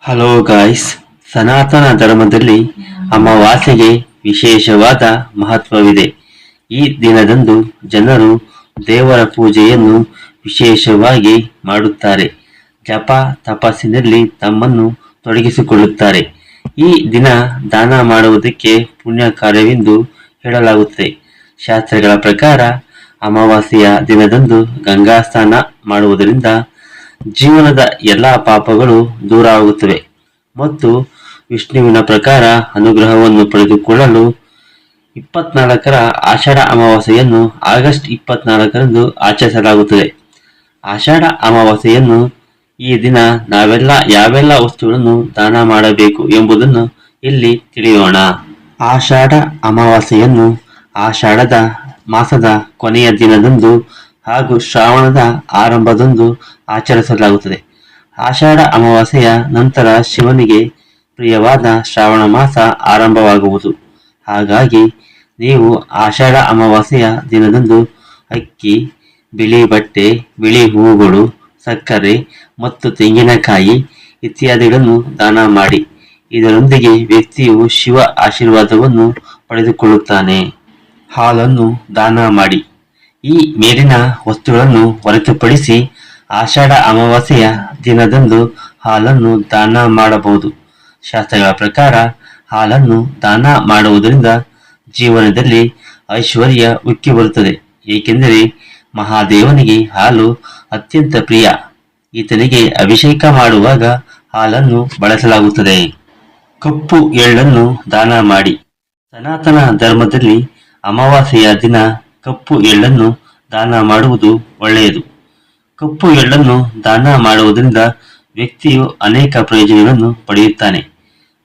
Hello guys, ಸನಾತನ ಧರ್ಮದಲ್ಲಿ ಅಮಾವಾಸ್ಯೆಗೆ ವಿಶೇಷವಾದ ಮಹತ್ವವಿದೆ. ಈ ದಿನದಂದು ಜನರು ದೇವರ ಪೂಜೆಯನ್ನು ವಿಶೇಷವಾಗಿ ಮಾಡುತ್ತಾರೆ. ಜಪ ತಪಸ್ಸಿನಲ್ಲಿ ತಮ್ಮನ್ನು ತೊಡಗಿಸಿಕೊಳ್ಳುತ್ತಾರೆ. ಈ ದಿನ ದಾನ ಮಾಡುವುದಕ್ಕೆ ಪುಣ್ಯ ಕಾರ್ಯವೆಂದು ಹೇಳಲಾಗುತ್ತದೆ. ಶಾಸ್ತ್ರಗಳ ಪ್ರಕಾರ ಅಮಾವಾಸ್ಯೆಯ ದಿನದಂದು ಗಂಗಾ ಸ್ನಾನ ಮಾಡುವುದರಿಂದ ಜೀವನದ ಎಲ್ಲಾ ಪಾಪಗಳು ದೂರ ಆಗುತ್ತವೆ ಮತ್ತು ವಿಷ್ಣುವಿನ ಪ್ರಕಾರ ಅನುಗ್ರಹವನ್ನು ಪಡೆದುಕೊಳ್ಳಲು 24ರ ಆಷಾಢ ಅಮಾವಾಸ್ಯೆಯನ್ನು ಆಗಸ್ಟ್ 24ರಂದು ಆಚರಿಸಲಾಗುತ್ತದೆ. ಆಷಾಢ ಅಮಾವಾಸ್ಯೆಯನ್ನು ಈ ದಿನ ನಾವೆಲ್ಲ ಯಾವೆಲ್ಲ ವಸ್ತುಗಳನ್ನು ದಾನ ಮಾಡಬೇಕು ಎಂಬುದನ್ನು ಇಲ್ಲಿ ತಿಳಿಯೋಣ. ಆಷಾಢ ಅಮಾವಾಸ್ಯೆಯನ್ನು ಆಷಾಢದ ಮಾಸದ ಕೊನೆಯ ದಿನದಂದು ಹಾಗೂ ಶ್ರಾವಣದ ಆರಂಭದಂದು ಆಚರಿಸಲಾಗುತ್ತದೆ. ಆಷಾಢ ಅಮಾವಾಸ್ಯೆಯ ನಂತರ ಶಿವನಿಗೆ ಪ್ರಿಯವಾದ ಶ್ರಾವಣ ಮಾಸ ಆರಂಭವಾಗುವುದು. ಹಾಗಾಗಿ ನೀವು ಆಷಾಢ ಅಮಾವಾಸ್ಯೆಯ ದಿನದಂದು ಅಕ್ಕಿ, ಬಿಳಿ ಬಟ್ಟೆ, ಬಿಳಿ ಹೂವುಗಳು, ಸಕ್ಕರೆ ಮತ್ತು ತೆಂಗಿನಕಾಯಿ ಇತ್ಯಾದಿಗಳನ್ನು ದಾನ ಮಾಡಿ. ಇದರೊಂದಿಗೆ ವ್ಯಕ್ತಿಯು ಶಿವ ಆಶೀರ್ವಾದವನ್ನು ಪಡೆದುಕೊಳ್ಳುತ್ತಾನೆ. ಹಾಲನ್ನು ದಾನ ಮಾಡಿ. ಈ ಮೇಲಿನ ವಸ್ತುಗಳನ್ನು ಹೊರತುಪಡಿಸಿ ಆಷಾಢ ಅಮಾವಾಸ್ಯೆಯ ದಿನದಂದು ಹಾಲನ್ನು ದಾನ ಮಾಡಬಹುದು. ಶಾಸ್ತ್ರಗಳ ಪ್ರಕಾರ ಹಾಲನ್ನು ದಾನ ಮಾಡುವುದರಿಂದ ಜೀವನದಲ್ಲಿ ಐಶ್ವರ್ಯ ಉಕ್ಕಿ ಬರುತ್ತದೆ. ಏಕೆಂದರೆ ಮಹಾದೇವನಿಗೆ ಹಾಲು ಅತ್ಯಂತ ಪ್ರಿಯ. ಈತನಿಗೆ ಅಭಿಷೇಕ ಮಾಡುವಾಗ ಹಾಲನ್ನು ಬಳಸಲಾಗುತ್ತದೆ. ಕಪ್ಪು ಎಳ್ಳನ್ನು ದಾನ ಮಾಡಿ. ಸನಾತನ ಧರ್ಮದಲ್ಲಿ ಅಮಾವಾಸ್ಯೆಯ ದಿನ ಕಪ್ಪು ಎಳ್ಳನ್ನು ದಾನ ಮಾಡುವುದು ಒಳ್ಳೆಯದು. ಕಪ್ಪು ಎಳ್ಳನ್ನು ದಾನ ಮಾಡುವುದರಿಂದ ವ್ಯಕ್ತಿಯು ಅನೇಕ ಪ್ರಯೋಜನಗಳನ್ನು ಪಡೆಯುತ್ತಾನೆ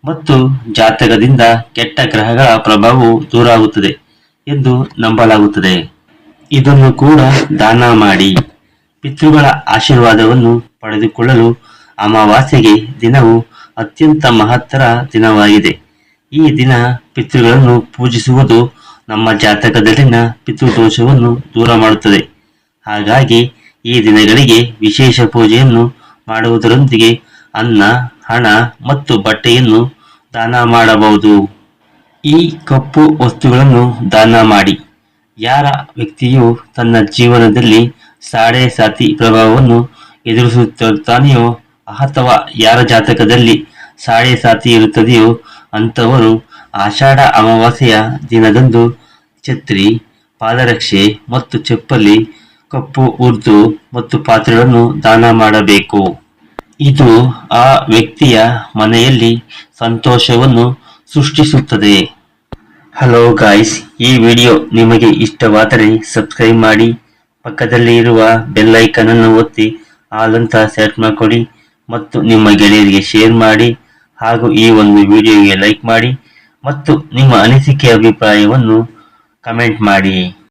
ಮತ್ತು ಜಾತಕದಿಂದ ಕೆಟ್ಟ ಗ್ರಹಗಳ ಪ್ರಭಾವವು ದೂರಾಗುತ್ತದೆ ಎಂದು ನಂಬಲಾಗುತ್ತದೆ. ಇದನ್ನು ಕೂಡ ದಾನ ಮಾಡಿ. ಪಿತೃಗಳ ಆಶೀರ್ವಾದವನ್ನು ಪಡೆದುಕೊಳ್ಳಲು ಅಮಾವಾಸ್ಯೆಗೆ ದಿನವು ಅತ್ಯಂತ ಮಹತ್ತರ ದಿನವಾಗಿದೆ. ಈ ದಿನ ಪಿತೃಗಳನ್ನು ಪೂಜಿಸುವುದು ನಮ್ಮ ಜಾತಕದಲ್ಲಿನ ಪಿತೃದೋಷವನ್ನು ದೂರ ಮಾಡುತ್ತದೆ. ಹಾಗಾಗಿ ಈ ದಿನಗಳಿಗೆ ವಿಶೇಷ ಪೂಜೆಯನ್ನು ಮಾಡುವುದರೊಂದಿಗೆ ಅನ್ನ, ಹಣ ಮತ್ತು ಬಟ್ಟೆಯನ್ನು ದಾನ ಮಾಡಬಹುದು. ಈ ಕಪ್ಪು ವಸ್ತುಗಳನ್ನು ದಾನ ಮಾಡಿ. ಯಾರ ವ್ಯಕ್ತಿಯು ತನ್ನ ಜೀವನದಲ್ಲಿ ಸಾಡೆ ಸಾತಿ ಪ್ರಭಾವವನ್ನು ಎದುರಿಸುತ್ತಾನೆಯೋ ಅಥವಾ ಯಾರ ಜಾತಕದಲ್ಲಿ ಸಾಡೆ ಸಾತಿ ಇರುತ್ತದೆಯೋ ಅಂಥವರು ಆಷಾಢ ಅಮಾವಾಸ್ಯೆಯ ದಿನದಂದು ಛತ್ರಿ, ಪಾದರಕ್ಷೆ ಮತ್ತು ಚಪ್ಪಲಿ, ಕಪ್ಪು ಉರ್ದು ಮತ್ತು ಪಾತ್ರೆಗಳನ್ನು ದಾನ ಮಾಡಬೇಕು. ಇದು ಆ ವ್ಯಕ್ತಿಯ ಮನೆಯಲ್ಲಿ ಸಂತೋಷವನ್ನು ಸೃಷ್ಟಿಸುತ್ತದೆ. ಹಲೋ ಗಾಯ್ಸ್, ಈ ವಿಡಿಯೋ ನಿಮಗೆ ಇಷ್ಟವಾದರೆ ಸಬ್ಸ್ಕ್ರೈಬ್ ಮಾಡಿ. ಪಕ್ಕದಲ್ಲಿ ಇರುವ ಬೆಲ್ ಐಕಾನ್ ಅನ್ನು ಒತ್ತಿ ಆಲ್ ಅಂತ ಸೆಲೆಕ್ಟ್ ಮಾಡಿಕೊಳ್ಳಿ ಮತ್ತು ನಿಮ್ಮ ಗೆಳೆಯರಿಗೆ ಶೇರ್ ಮಾಡಿ. ಹಾಗೂ ಈ ಒಂದು ವಿಡಿಯೋಗೆ ಲೈಕ್ ಮಾಡಿ ಮತ್ತು ನಿಮ್ಮ ಅನಿಸಿಕೆ ಅಭಿಪ್ರಾಯವನ್ನು ಕಮೆಂಟ್ ಮಾಡಿ.